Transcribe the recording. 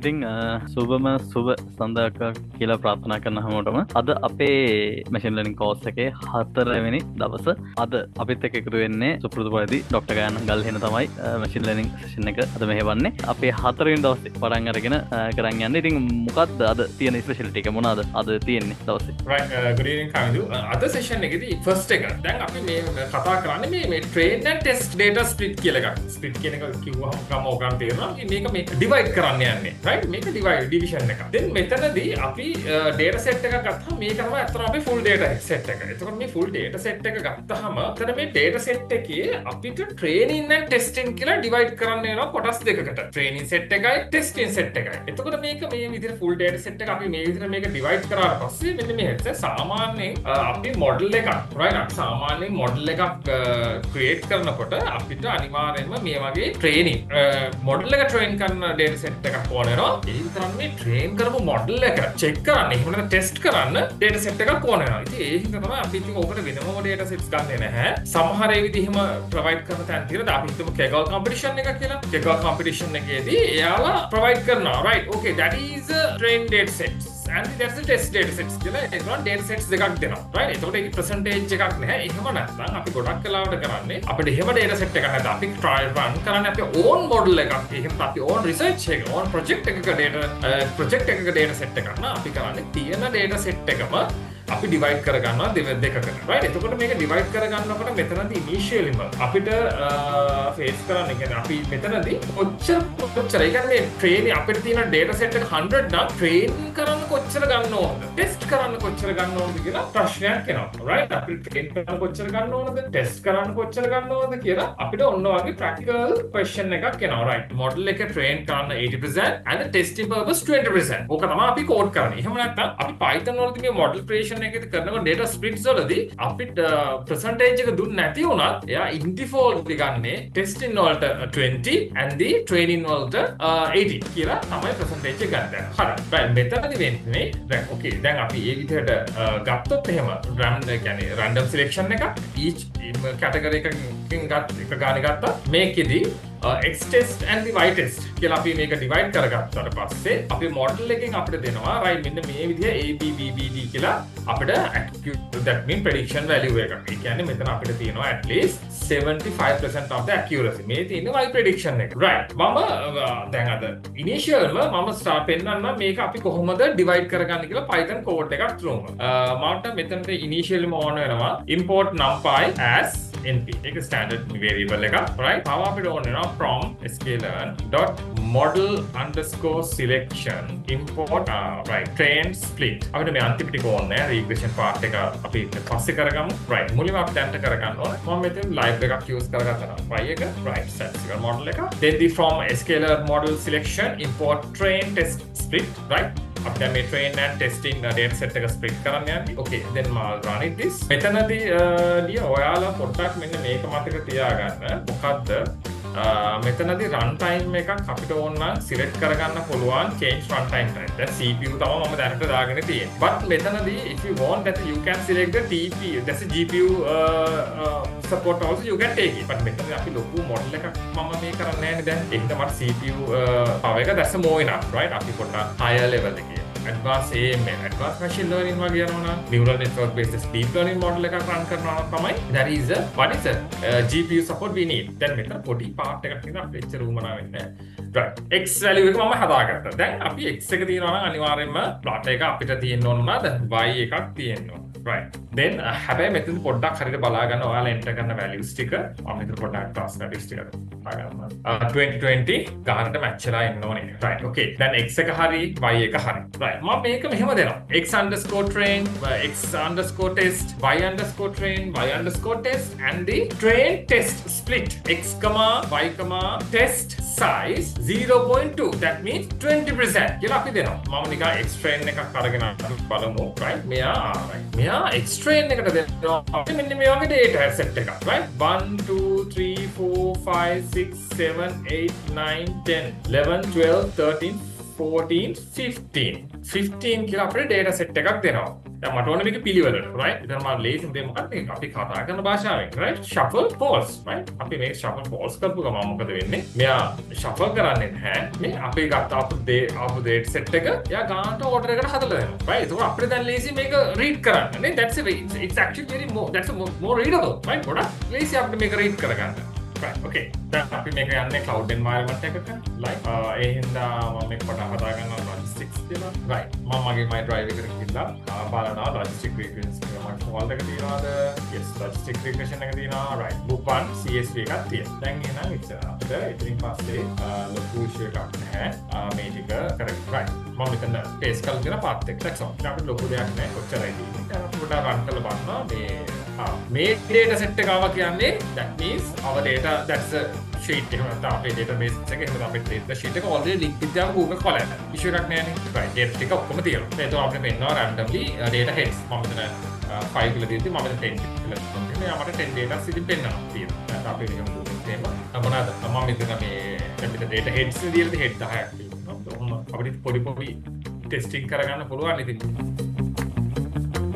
ඉතින් සුබම සුබ සඳක කියලා ප්‍රාථනා කරන හැමෝටම අද අපේ මැෂින් ලර්නින් කෝස් එකේ 4 වෙනි දවස. අද අපිත් එක්ක එකතු වෙන්නේ සුපුරුදු පරිදි ડોක්ටර් ගායන ගල්හෙන තමයි මැෂින් ලර්නින් සෙෂන් එක අද මෙහෙවන්නේ. අපේ 4 වෙනි දවසේ පටන් අරගෙන කරන් යන්නේ. ඉතින් මොකක්ද අද තියෙන ස්පෙෂලිටි එක මොනවාද අද තියෙන්නේ දවසේ? right good evening Kamidu. අද සෙෂන් එකේදී ෆස්ට් එක දැන් අපි මේ කතා කරන්නේ මේ train and test data split කියලා එකක්. split කියන එක කිව්වහම ගම ඕගන් තේරෙනවා. මේක divide කරන්න යන්නේ. right මේක divide division එක. then මෙතනදී අපි data set එකක් ගත්තාම මේක තමයි අතන අපි full data set එක. එතකොට මේ full data set එක ගත්තාම අතන මේ data set එකේ අපිට training and testing කියලා divide කරන්න වෙනවා කොටස් දෙකකට. training set එකයි testing set එකයි. එතකොට මේක මේ විදිහට full data set එක අපි මේ විදිහට මේක divide කරාට පස්සේ මෙන්න මේක සාමාන්‍යයෙන් අපි model එකක් right අපි සාමාන්‍යයෙන් model එකක් create කරනකොට අපිට අනිවාර්යයෙන්ම මේ වගේ training model එක train කරන data set එකක් ඕන වෙනවා. ඒ විතරක් මේ train කරපු model එක check කරන්න එහෙම නැත්නම් test කරන්න data set එකක් ඕන වෙනවා. ඉතින් ඒ හින්දා තමයි අපි ඉතින් ඕකට වෙනම data sets ගන්නෙ නැහැ. සමහර ඒ විදිහම provide කරන තැන් තියෙනවා. අපි හිතමු Kaggle competition එක කියලා. Kaggle competition එකේදී එයාලා provide කරනවා. right okay that is a train data sets and that's the test data sets කියලා ඒගොල්ලන් data sets දෙකක් දෙනවා. right එතකොට ඒකේ percentage එකක් නැහැ. එහෙම නැත්නම් අපි ගොඩක් වෙලාවට කරන්නේ අපිට එහෙම data set එකක් නැත්නම් අපි trial run කරන්නේ අපේ own model එකක්. ඒකත් අපි own research එක own project එකක data set එකක් නා අපි කරන්නේ තියෙන data set එකම අපි divide කරගන්නවා දෙකකට. right එතකොට මේක divide කරගන්නකොට මෙතනදී initially අපිට face කරන්න කියන්නේ අපි මෙතනදී කොච්චර ඒ කියන්නේ train අපිට තියෙන data set එක 100 නම් train කරන්න කොච්චර ගන්න ඕනද test කරන්න කොච්චර ගන්න ඕනද කියලා ප්‍රශ්නයක් එනවා. right අපිට train කරන්න කොච්චර ගන්න ඕනද test කරන්න කොච්චර ගන්න ඕනද කියලා අපිට ඔන්න වගේ practical question එකක් එනවා. right model එක train කරන්න 80% and the testing purpose 20%. ඕක තමයි අපි code කරන්නේ. එහෙම නැත්නම් අපි Python වලදී මේ model creation එකේදී කරනකොට data splits වලදී අපිට percentage එක දුන්නේ නැති වුණත් එයා in default ගන්නේ testing වලට 20 and the training වලට 80 කියලා තමයි percentage එක ගන්න. හරි. right මෙතනදී වෙන්නේ දැන් okay දැන් අපි මේ විදිහට ගත්තොත් එහෙම random selection එක each category එකකින් ගානේ ගත්තා මේකෙදී x test and the y test කියලා අපි මේක divide කරගත්තාට පස්සේ අපි model එකෙන් අපිට දෙනවා right මෙන්න මේ විදිහ a b b b d කියලා අපිට accurate that mean prediction value එකක්. ඒ කියන්නේ මෙතන අපිට තියෙනවා at least 75% of the accuracy. මේ තියෙන y prediction එක. right මම දැන් අද initialම මම start පෙන්නන්න මේක අපි කොහොමද divide කරගන්නේ කියලා Python code එකක් through මට මෙතනට initially ඕන වෙනවා import numpy as np ඒක standard variable එකක්. right තව අපිට ඕන වෙනවා from sklearn dot model underscore selection import right train split අපිට මේ අන්තිම ටික ඕනේ regression part එක අපි පස්සේ කරගමු. right මුලින්ම අපි දැන්ට කරගන්න ඕනේ මම මෙතන live එකක් use කරගන්නවා y එක right statistical model එක then the from sklearn model selection import train test split right අපි දැන් මේ train and testing data set එක split කරන්න යන්නේ. okay then I'll run it this මෙතනදී ඔයාලා පොඩ්ඩක් මෙන්න මේක මතක තියාගන්න මොකද්ද මෙතනදී run time එකක් අපිට ඕන නම් select කරගන්න පුළුවන් change run time type. දැන් CPU තමයි මම දැනට දාගෙන තියෙන්නේ. but මෙතනදී if you want that you can select the TPU that's a GPU support also you can take it. but මෙතනදී අපි ලොකු model එකක් මම මේ කරන්නේ නැහැ නේ දැන්. ඒකට මට CPU power එක that's more enough right අපි පොඩ්ඩක් higher level එකේ advanced AML advanced machine learning වගේ යනවා නම් neural network based deep learning model එකක් run කරනවා නම් තමයි that is a what is a GPU support we need. දැන් මෙතන පොඩි part එකක් තියෙනවා අපිට එච්චර උමනා වෙන්නේ නැහැ. right x value එක මම හදාගත්තා. දැන් අපි x එක තියනවා නම් අනිවාර්යයෙන්ම plot එක අපිට තියෙන්න ඕන මොනවාද y එකක් තියෙන්න ඕන. right then හැබැයි මෙතන පොඩ්ඩක් හරියට බලා ගන්න ඔයාලා enter කරන values ටික මම මෙතන පොඩ්ඩක් class values ටික දාගන්නවා. 2020 ගානට match වෙලා ඉන්න ඕනේ. right okay දැන් x එක හරි y එක හරි. right මම මේක මෙහෙම දෙනවා x underscore train x underscore test y underscore train y underscore test and the train test split x y test size 0.2 that means 20% කියලා අපි දෙනවා. මම නිකන් x train එකක් අරගෙන බලමු right මෙයා x train එකට දෙනවා අපි මෙන්න මේ වගේ data set එකක් right 1 2 3 4 5 6 7 8 9 10 11 12 13 14 15 කියලා අපිට data set එකක් දෙනවා. දැන් මට ඕනේ මේක පිළිවෙලට right ඉතින් මම ලේසිම දේ මොකක්ද මේක අපි කතා කරන භාෂාවෙන් right shuffle false right අපි මේ shuffle false කරපු ගමන් මොකද වෙන්නේ මෙයා shuffle කරන්නේ නැහැ මේ අපේ ගත්ත ආපු date set එක එයා ගානට order එකට හදලා දෙනවා right ඒක අපිට දැන් ලේසි මේක read කරන්න නේ that's it's actually very more readable right ගොඩක් ලේසි අපිට මේක read කරගන්න right okay දැන් අපි මේක යන්නේ cloud environment එකකට like ඒ හින්දා මම මේක පටන් හදා ගන්නවා logistics කියලා right මම මගේ my drive එකට ගිහිල්ලා බලනවා logistic regression එක මම fault එක තියනවාද yes logistic regression එක තියෙනවා right book 1 CSV එකක් තියෙනවා දැන් එහෙනම් ඉතින් ඉතින් පස්සේ ලොකු issue එකක් නැහැ මේ ටික correct right මම මෙතන paste කරලා දෙන path එක that's all අපිට ලොකු දෙයක් නැහැ කොච්චරයි තියෙන්නේ දැන් අපි පොඩ්ඩක් run කරලා බලනවා මේ data set එක ආවා කියන්නේ that means our data that's a sheet එහෙම නැත්නම් අපේ database එක එහෙම අපේ data sheet එක already link with Google Colab issue එකක් නෑනේ right data ටික ඔක්කොම තියෙනවා ඒක අපිට පෙන්නනවා randomly data heads මම මෙතන 5 කියලා දීලා මම මෙතන 10 කියලා දුන්නා මට 10 data ඉතින් පෙන්නනවා තියෙනවා නැත්නම් අපේ නිකන් Google තේම මොනවාද මම මෙතන මේ අපිට data heads දීලා head 10ක් තියෙනවා අපිට පොඩි ටෙස්ටිං කරගන්න පුළුවන් ඉතින්